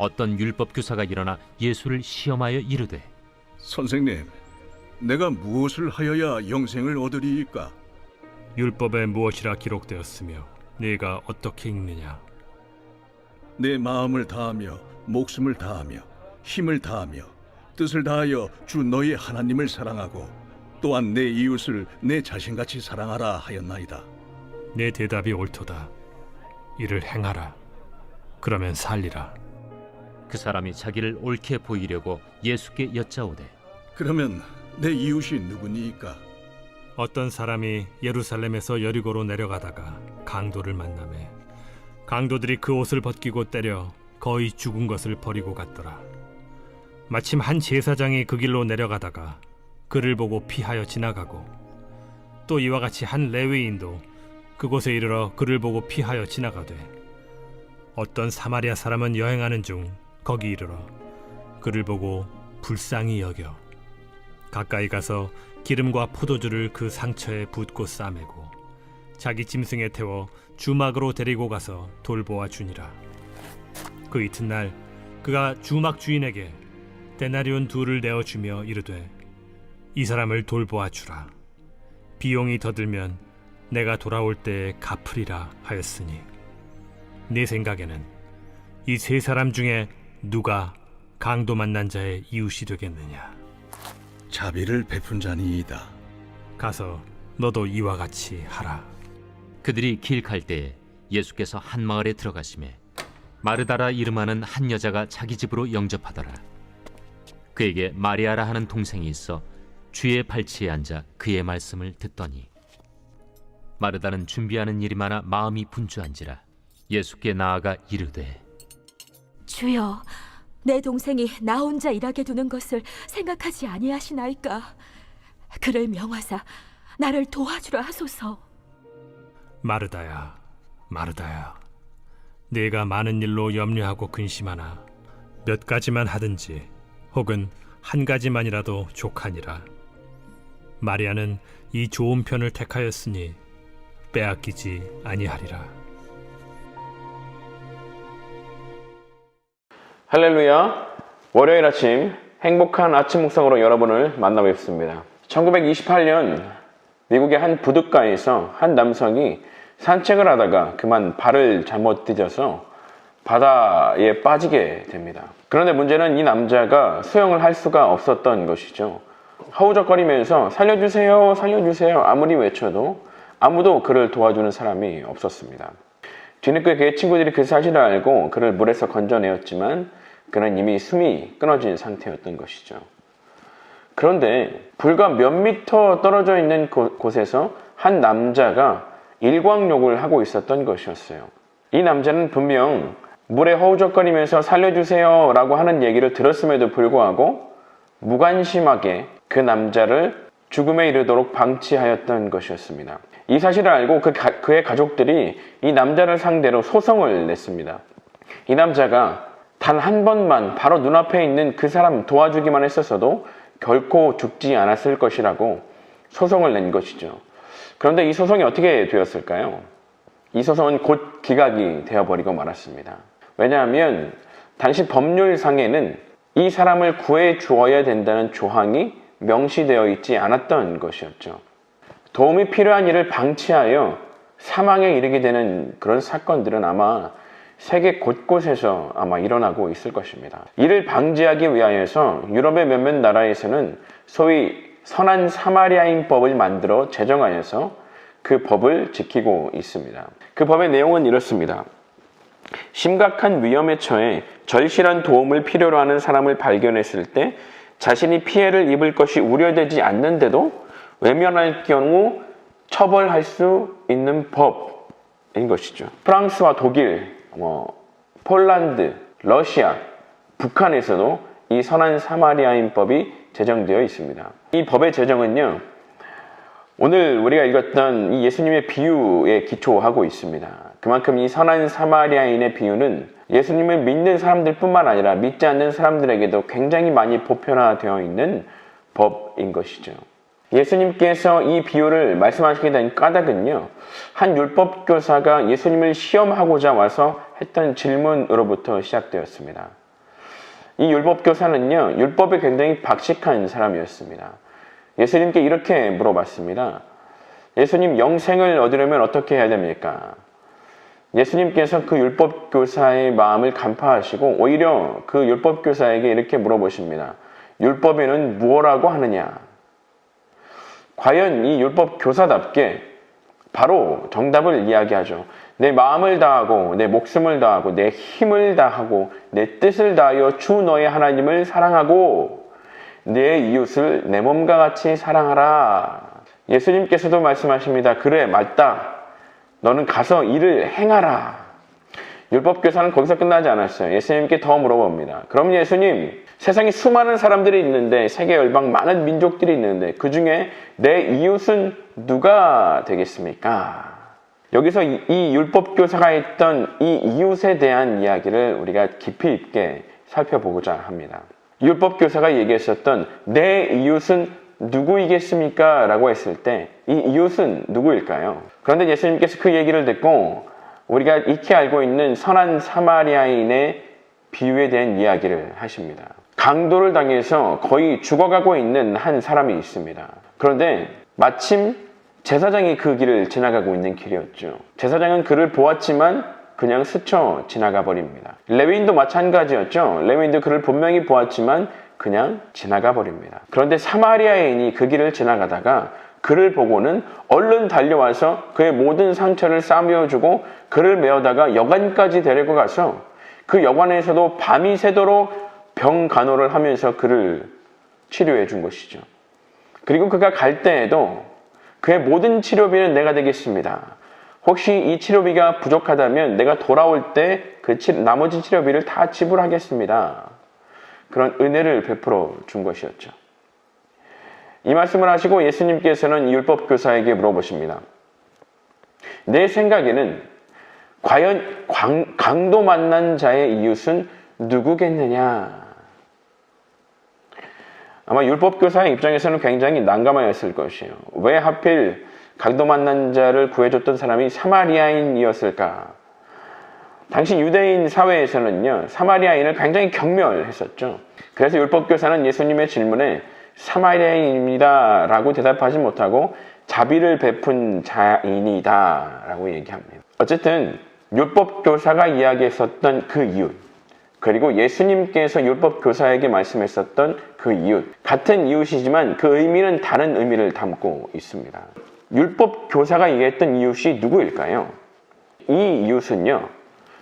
어떤 율법 교사가 일어나 예수를 시험하여 이르되, 선생님, 내가 무엇을 하여야 영생을 얻으리이까? 율법에 무엇이라 기록되었으며 네가 어떻게 읽느냐? 내 마음을 다하며 목숨을 다하며 힘을 다하며 뜻을 다하여 주 너희 하나님을 사랑하고 또한 내 이웃을 내 자신같이 사랑하라 하였나이다. 내 대답이 옳도다. 이를 행하라. 그러면 살리라. 그 사람이 자기를 옳게 보이려고 예수께 여짜오되, 그러면 내 이웃이 누구니이까? 어떤 사람이 예루살렘에서 여리고로 내려가다가 강도를 만나매 강도들이 그 옷을 벗기고 때려 거의 죽은 것을 버리고 갔더라. 마침 한 제사장이 그 길로 내려가다가 그를 보고 피하여 지나가고, 또 이와 같이 한 레위인도 그곳에 이르러 그를 보고 피하여 지나가되, 어떤 사마리아 사람은 여행하는 중 거기 이르러 그를 보고 불쌍히 여겨 가까이 가서 기름과 포도주를 그 상처에 붓고 싸매고 자기 짐승에 태워 주막으로 데리고 가서 돌보아 주니라. 그 이튿날 그가 주막 주인에게 데나리온 2를 내어주며 이르되, 이 사람을 돌보아 주라. 비용이 더 들면 내가 돌아올 때에 갚으리라 하였으니, 네 생각에는 이 세 사람 중에 누가 강도 만난 자의 이웃이 되겠느냐? 자비를 베푼 자니이다. 가서 너도 이와 같이 하라. 그들이 길 갈 때에 예수께서 한 마을에 들어가시매 마르다라 이름하는 한 여자가 자기 집으로 영접하더라. 그에게 마리아라 하는 동생이 있어 주의 발치에 앉아 그의 말씀을 듣더니, 마르다는 준비하는 일이 많아 마음이 분주한지라 예수께 나아가 이르되, 주여, 내 동생이 나 혼자 일하게 두는 것을 생각하지 아니하시나이까? 그를 명하사 나를 도와주라 하소서. 마르다야, 마르다야, 네가 많은 일로 염려하고 근심하나 몇 가지만 하든지 혹은 한 가지만이라도 족하니라. 마리아는 이 좋은 편을 택하였으니 빼앗기지 아니하리라. 할렐루야. 월요일 아침 행복한 아침 묵상으로 여러분을 만나뵙습니다. 1928년 미국의 한 부둣가에서 한 남성이 산책을 하다가 그만 발을 잘못 디뎌서 바다에 빠지게 됩니다. 그런데 문제는 이 남자가 수영을 할 수가 없었던 것이죠. 허우적거리면서 살려주세요, 살려주세요 아무리 외쳐도 아무도 그를 도와주는 사람이 없었습니다. 뒤늦게 그의 친구들이 그 사실을 알고 그를 물에서 건져내었지만 그는 이미 숨이 끊어진 상태였던 것이죠. 그런데 불과 몇 미터 떨어져 있는 곳에서 한 남자가 일광욕을 하고 있었던 것이었어요. 이 남자는 분명 물에 허우적거리면서 살려주세요 라고 하는 얘기를 들었음에도 불구하고 무관심하게 그 남자를 죽음에 이르도록 방치하였던 것이었습니다. 이 사실을 알고 그의 가족들이 이 남자를 상대로 소송을 냈습니다. 이 남자가 단 한 번만 바로 눈앞에 있는 그 사람 도와주기만 했었어도 결코 죽지 않았을 것이라고 소송을 낸 것이죠. 그런데 이 소송이 어떻게 되었을까요? 이 소송은 곧 기각이 되어버리고 말았습니다. 왜냐하면 당시 법률상에는 이 사람을 구해 주어야 된다는 조항이 명시되어 있지 않았던 것이었죠. 도움이 필요한 이를 방치하여 사망에 이르게 되는 그런 사건들은 아마 세계 곳곳에서 아마 일어나고 있을 것입니다. 이를 방지하기 위하여서 유럽의 몇몇 나라에서는 소위 선한 사마리아인법을 만들어 제정하여서 그 법을 지키고 있습니다. 그 법의 내용은 이렇습니다. 심각한 위험에 처해 절실한 도움을 필요로 하는 사람을 발견했을 때 자신이 피해를 입을 것이 우려되지 않는데도 외면할 경우 처벌할 수 있는 법인 것이죠. 프랑스와 독일, 폴란드, 러시아, 북한에서도 이 선한 사마리아인법이 제정되어 있습니다. 이 법의 제정은요, 오늘 우리가 읽었던 이 예수님의 비유에 기초하고 있습니다. 그만큼 이 선한 사마리아인의 비유는 예수님을 믿는 사람들 뿐만 아니라 믿지 않는 사람들에게도 굉장히 많이 보편화되어 있는 법인 것이죠. 예수님께서 이 비유를 말씀하시게 된 까닭은요, 한 율법교사가 예수님을 시험하고자 와서 했던 질문으로부터 시작되었습니다. 이 율법교사는요, 율법에 굉장히 박식한 사람이었습니다. 예수님께 이렇게 물어봤습니다. 예수님, 영생을 얻으려면 어떻게 해야 됩니까? 예수님께서 그 율법교사의 마음을 간파하시고 오히려 그 율법교사에게 이렇게 물어보십니다. 율법에는 무엇라고 하느냐? 과연 이 율법교사답게 바로 정답을 이야기하죠. 내 마음을 다하고 내 목숨을 다하고 내 힘을 다하고 내 뜻을 다하여 주 너의 하나님을 사랑하고 내 이웃을 내 몸과 같이 사랑하라. 예수님께서도 말씀하십니다. 그래, 맞다. 너는 가서 일을 행하라. 율법교사는 거기서 끝나지 않았어요. 예수님께 더 물어봅니다. 그럼 예수님, 세상에 수많은 사람들이 있는데, 세계 열방 많은 민족들이 있는데 그 중에 내 이웃은 누가 되겠습니까? 여기서 이 율법교사가 했던 이 이웃에 대한 이야기를 우리가 깊이 있게 살펴보고자 합니다. 율법교사가 얘기했었던 내 이웃은 누구이겠습니까? 라고 했을 때 이 이웃은 누구일까요? 그런데 예수님께서 그 얘기를 듣고 우리가 익히 알고 있는 선한 사마리아인의 비유에 대한 이야기를 하십니다. 강도를 당해서 거의 죽어가고 있는 한 사람이 있습니다. 그런데 마침 제사장이 그 길을 지나가고 있는 길이었죠. 제사장은 그를 보았지만 그냥 스쳐 지나가 버립니다. 레위인도 마찬가지였죠. 레위인도 그를 분명히 보았지만 그냥 지나가 버립니다. 그런데 사마리아인이 그 길을 지나가다가 그를 보고는 얼른 달려와서 그의 모든 상처를 싸매어주고 그를 메어다가 여관까지 데리고 가서 그 여관에서도 밤이 새도록 병 간호를 하면서 그를 치료해 준 것이죠. 그리고 그가 갈 때에도 그의 모든 치료비는 내가 되겠습니다. 혹시 이 치료비가 부족하다면 내가 돌아올 때 그 나머지 치료비를 다 지불하겠습니다. 그런 은혜를 베풀어 준 것이었죠. 이 말씀을 하시고 예수님께서는 율법교사에게 물어보십니다. 내 생각에는 과연 강도 만난 자의 이웃은 누구겠느냐? 아마 율법교사의 입장에서는 굉장히 난감하였을 것이에요. 왜 하필 강도 만난 자를 구해줬던 사람이 사마리아인이었을까? 당시 유대인 사회에서는요, 사마리아인을 굉장히 경멸했었죠. 그래서 율법교사는 예수님의 질문에 사마리아인입니다 라고 대답하지 못하고 자비를 베푼 자인이다 라고 얘기합니다. 어쨌든 율법교사가 이야기했었던 그 이웃, 그리고 예수님께서 율법교사에게 말씀했었던 그 이웃, 같은 이웃이지만 그 의미는 다른 의미를 담고 있습니다. 율법교사가 얘기했던 이웃이 누구일까요? 이 이웃은요,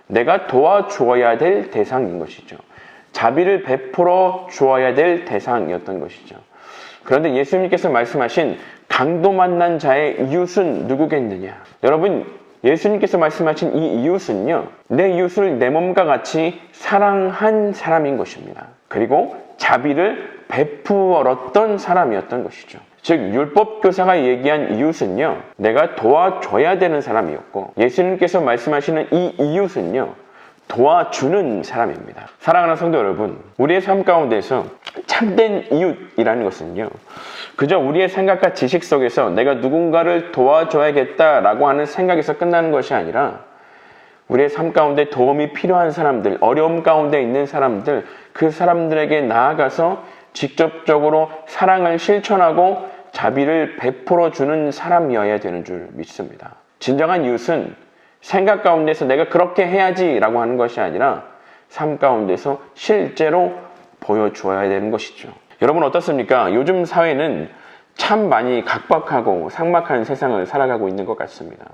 내가 도와주어야 될 대상인 것이죠. 자비를 베풀어 주어야 될 대상이었던 것이죠. 그런데 예수님께서 말씀하신 강도 만난 자의 이웃은 누구겠느냐? 여러분, 예수님께서 말씀하신 이 이웃은요, 내 이웃을 내 몸과 같이 사랑한 사람인 것입니다. 그리고 자비를 베풀었던 사람이었던 것이죠. 즉, 율법교사가 얘기한 이웃은요, 내가 도와줘야 되는 사람이었고, 예수님께서 말씀하시는 이 이웃은요, 도와주는 사람입니다. 사랑하는 성도 여러분, 우리의 삶 가운데서 참된 이웃이라는 것은요, 그저 우리의 생각과 지식 속에서 내가 누군가를 도와줘야겠다라고 하는 생각에서 끝나는 것이 아니라 우리의 삶 가운데 도움이 필요한 사람들, 어려움 가운데 있는 사람들, 그 사람들에게 나아가서 직접적으로 사랑을 실천하고 자비를 베풀어 주는 사람이어야 되는 줄 믿습니다. 진정한 이웃은 생각 가운데서 내가 그렇게 해야지 라고 하는 것이 아니라 삶 가운데서 실제로 보여주어야 되는 것이죠. 여러분 어떻습니까? 요즘 사회는 참 많이 각박하고 삭막한 세상을 살아가고 있는 것 같습니다.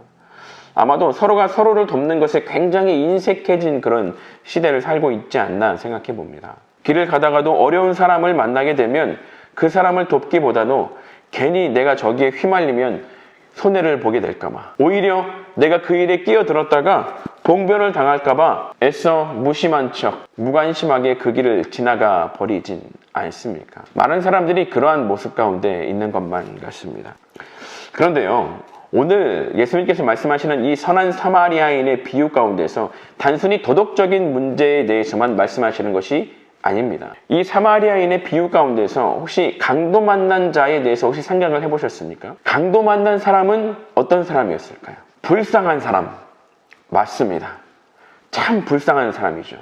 아마도 서로가 서로를 돕는 것에 굉장히 인색해진 그런 시대를 살고 있지 않나 생각해 봅니다. 길을 가다가도 어려운 사람을 만나게 되면 그 사람을 돕기보다도 괜히 내가 저기에 휘말리면 손해를 보게 될까봐, 오히려 내가 그 일에 끼어들었다가 봉변을 당할까봐 애써 무심한 척 무관심하게 그 길을 지나가 버리진 않습니까? 많은 사람들이 그러한 모습 가운데 있는 것만 같습니다. 그런데요, 오늘 예수님께서 말씀하시는 이 선한 사마리아인의 비유 가운데서 단순히 도덕적인 문제에 대해서만 말씀하시는 것이 아닙니다. 이 사마리아인의 비유 가운데서 혹시 강도 만난 자에 대해서 혹시 생각을 해보셨습니까? 강도 만난 사람은 어떤 사람이었을까요? 불쌍한 사람. 맞습니다. 참 불쌍한 사람이죠.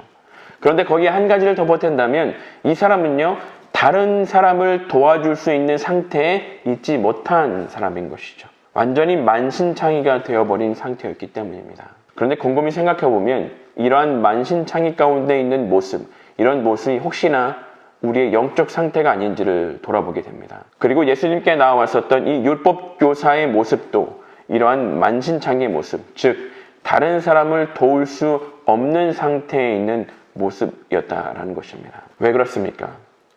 그런데 거기에 한 가지를 더 보탠다면 이 사람은요, 다른 사람을 도와줄 수 있는 상태에 있지 못한 사람인 것이죠. 완전히 만신창이가 되어버린 상태였기 때문입니다. 그런데 곰곰이 생각해보면 이러한 만신창이 가운데 있는 모습, 이런 모습이 혹시나 우리의 영적 상태가 아닌지를 돌아보게 됩니다. 그리고 예수님께 나와왔었던 이 율법교사의 모습도 이러한 만신창이의 모습, 즉 다른 사람을 도울 수 없는 상태에 있는 모습이었다라는 것입니다. 왜 그렇습니까?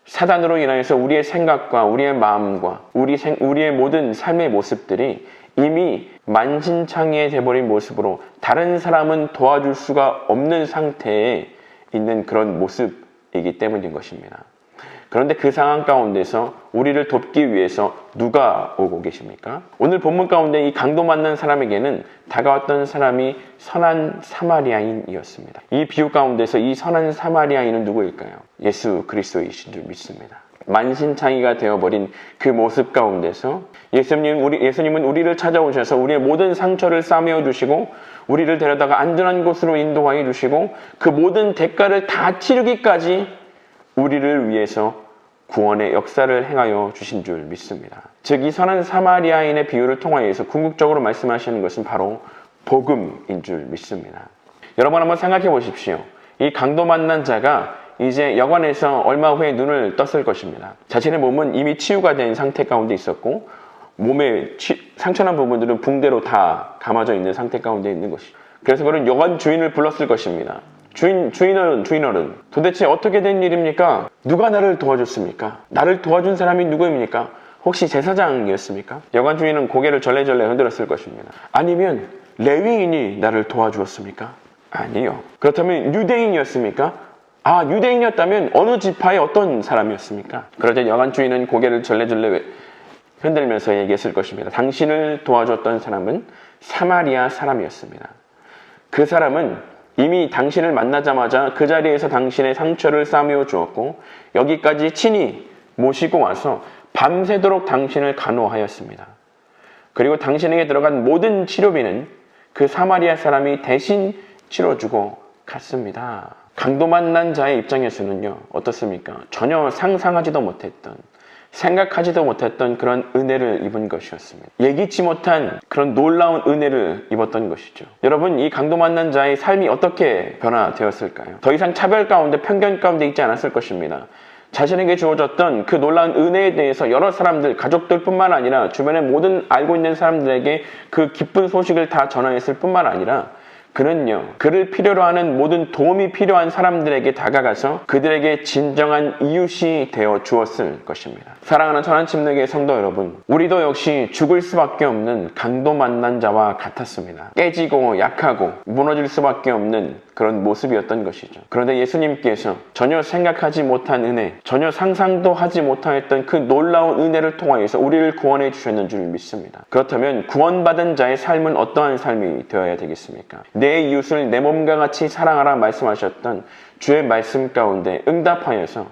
사단으로 인하여서 우리의 생각과 우리의 마음과 우리의 모든 삶의 모습들이 이미 만신창이에 돼버린 모습으로 다른 사람은 도와줄 수가 없는 상태에 있는 그런 모습이기 때문인 것입니다. 그런데 그 상황 가운데서 우리를 돕기 위해서 누가 오고 계십니까? 오늘 본문 가운데 이 강도 만난 사람에게는 다가왔던 사람이 선한 사마리아인이었습니다. 이 비유 가운데서 이 선한 사마리아인은 누구일까요? 예수 그리스도이신 줄 믿습니다. 만신창이가 되어버린 그 모습 가운데서 예수님은 우리를 찾아오셔서 우리의 모든 상처를 싸매어 주시고 우리를 데려다가 안전한 곳으로 인도하여 주시고 그 모든 대가를 다 치르기까지 우리를 위해서 구원의 역사를 행하여 주신 줄 믿습니다. 즉 이 선한 사마리아인의 비유를 통하여서 궁극적으로 말씀하시는 것은 바로 복음인 줄 믿습니다. 여러분 한번 생각해 보십시오. 이 강도 만난 자가 이제 여관에서 얼마 후에 눈을 떴을 것입니다. 자신의 몸은 이미 치유가 된 상태 가운데 있었고 몸에 상처난 부분들은 붕대로 다 감아져 있는 상태 가운데 있는 것이죠. 그래서 그는 여관 주인을 불렀을 것입니다. 주인어른, 도대체 어떻게 된 일입니까? 누가 나를 도와줬습니까? 나를 도와준 사람이 누구입니까? 혹시 제사장이었습니까? 여관 주인은 고개를 절레절레 흔들었을 것입니다. 아니면 레위인이 나를 도와주었습니까? 아니요. 그렇다면 유대인이었습니까? 유대인이었다면 어느 지파의 어떤 사람이었습니까? 그러자 여관 주인은 고개를 절레절레 흔들면서 얘기했을 것입니다. 당신을 도와줬던 사람은 사마리아 사람이었습니다. 그 사람은 이미 당신을 만나자마자 그 자리에서 당신의 상처를 싸매어 주었고 여기까지 친히 모시고 와서 밤새도록 당신을 간호하였습니다. 그리고 당신에게 들어간 모든 치료비는 그 사마리아 사람이 대신 치러주고 갔습니다. 강도 만난 자의 입장에서는요, 어떻습니까? 전혀 상상하지도 못했던, 생각하지도 못했던 그런 은혜를 입은 것이었습니다. 예기치 못한 그런 놀라운 은혜를 입었던 것이죠. 여러분, 이 강도 만난 자의 삶이 어떻게 변화되었을까요? 더 이상 차별 가운데, 편견 가운데 있지 않았을 것입니다. 자신에게 주어졌던 그 놀라운 은혜에 대해서 여러 사람들, 가족들뿐만 아니라 주변의 모든 알고 있는 사람들에게 그 기쁜 소식을 다 전하였을 뿐만 아니라 그는요, 그를 필요로 하는 모든 도움이 필요한 사람들에게 다가가서 그들에게 진정한 이웃이 되어 주었을 것입니다. 사랑하는 천안침례교회 성도 여러분, 우리도 역시 죽을 수밖에 없는 강도 만난 자와 같았습니다. 깨지고 약하고 무너질 수밖에 없는 그런 모습이었던 것이죠. 그런데 예수님께서 전혀 생각하지 못한 은혜, 전혀 상상도 하지 못하였던 그 놀라운 은혜를 통하여서 우리를 구원해 주셨는 줄 믿습니다. 그렇다면 구원받은 자의 삶은 어떠한 삶이 되어야 되겠습니까? 내 이웃을 내 몸과 같이 사랑하라 말씀하셨던 주의 말씀 가운데 응답하여서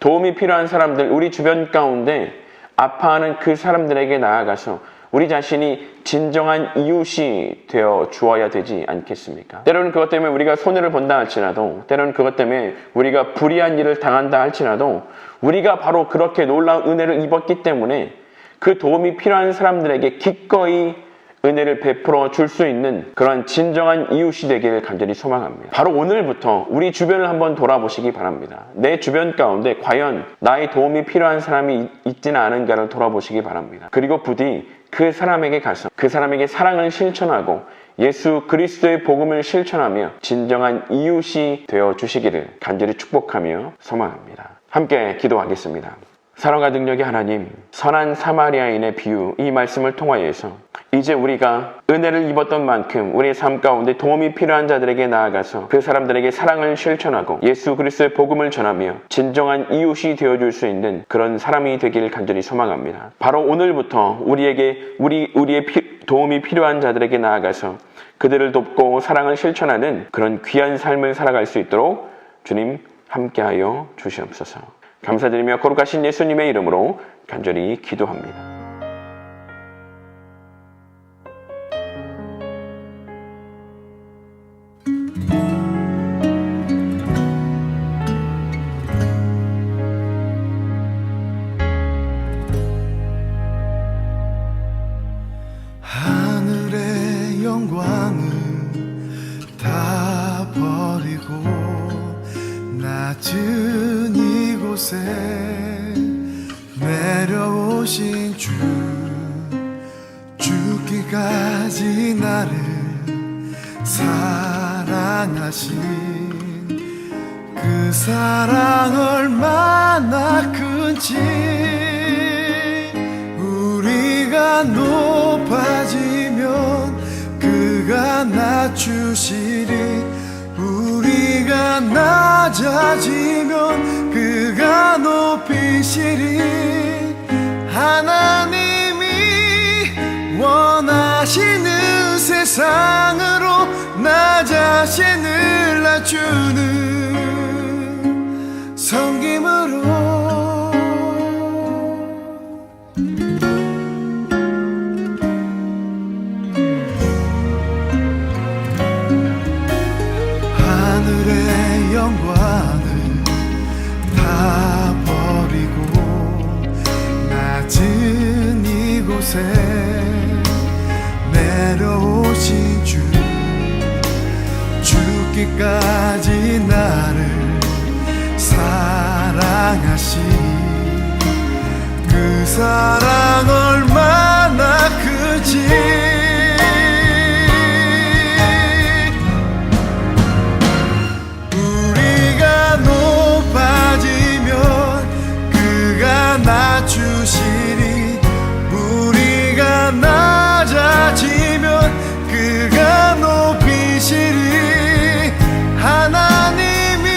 도움이 필요한 사람들, 우리 주변 가운데 아파하는 그 사람들에게 나아가서 우리 자신이 진정한 이웃이 되어 주어야 되지 않겠습니까? 때로는 그것 때문에 우리가 손해를 본다 할지라도, 때로는 그것 때문에 우리가 불의한 일을 당한다 할지라도 우리가 바로 그렇게 놀라운 은혜를 입었기 때문에 그 도움이 필요한 사람들에게 기꺼이 은혜를 베풀어 줄 수 있는 그런 진정한 이웃이 되기를 간절히 소망합니다. 바로 오늘부터 우리 주변을 한번 돌아보시기 바랍니다. 내 주변 가운데 과연 나의 도움이 필요한 사람이 있지는 않은가를 돌아보시기 바랍니다. 그리고 부디 그 사람에게 가서 그 사람에게 사랑을 실천하고 예수 그리스도의 복음을 실천하며 진정한 이웃이 되어 주시기를 간절히 축복하며 소망합니다. 함께 기도하겠습니다. 사랑과 능력의 하나님, 선한 사마리아인의 비유, 이 말씀을 통하여서 이제 우리가 은혜를 입었던 만큼 우리의 삶 가운데 도움이 필요한 자들에게 나아가서 그 사람들에게 사랑을 실천하고 예수 그리스도의 복음을 전하며 진정한 이웃이 되어줄 수 있는 그런 사람이 되기를 간절히 소망합니다. 바로 오늘부터 우리의 도움이 필요한 자들에게 나아가서 그들을 돕고 사랑을 실천하는 그런 귀한 삶을 살아갈 수 있도록 주님 함께하여 주시옵소서. 감사드리며 거룩하신 예수님의 이름으로 간절히 기도합니다. 낮은 이곳에 내려오신 주, 죽기까지 나를 사랑하신 그 사랑 얼마나 큰지, 우리가 높아지면 그가 낮추시리, 우리가 낮아지면 그가 높이시리. 하나님이 원하시는 세상으로 나 자신을 낮추는 섬김으로 하늘의 영광을 다 버리고 낮은 이곳에 내려오신 주, 죽기까지 나를 사랑하신 그 사랑 얼마나 크지. 낮추시리, 우리가 낮아지면 그가 높이시리. 하나님이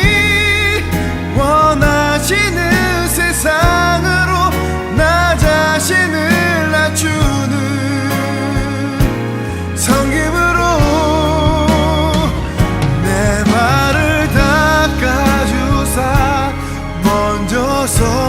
원하시는 세상으로 나 자신을 낮추는 섬김으로 내 발을 닦아주사 먼저 서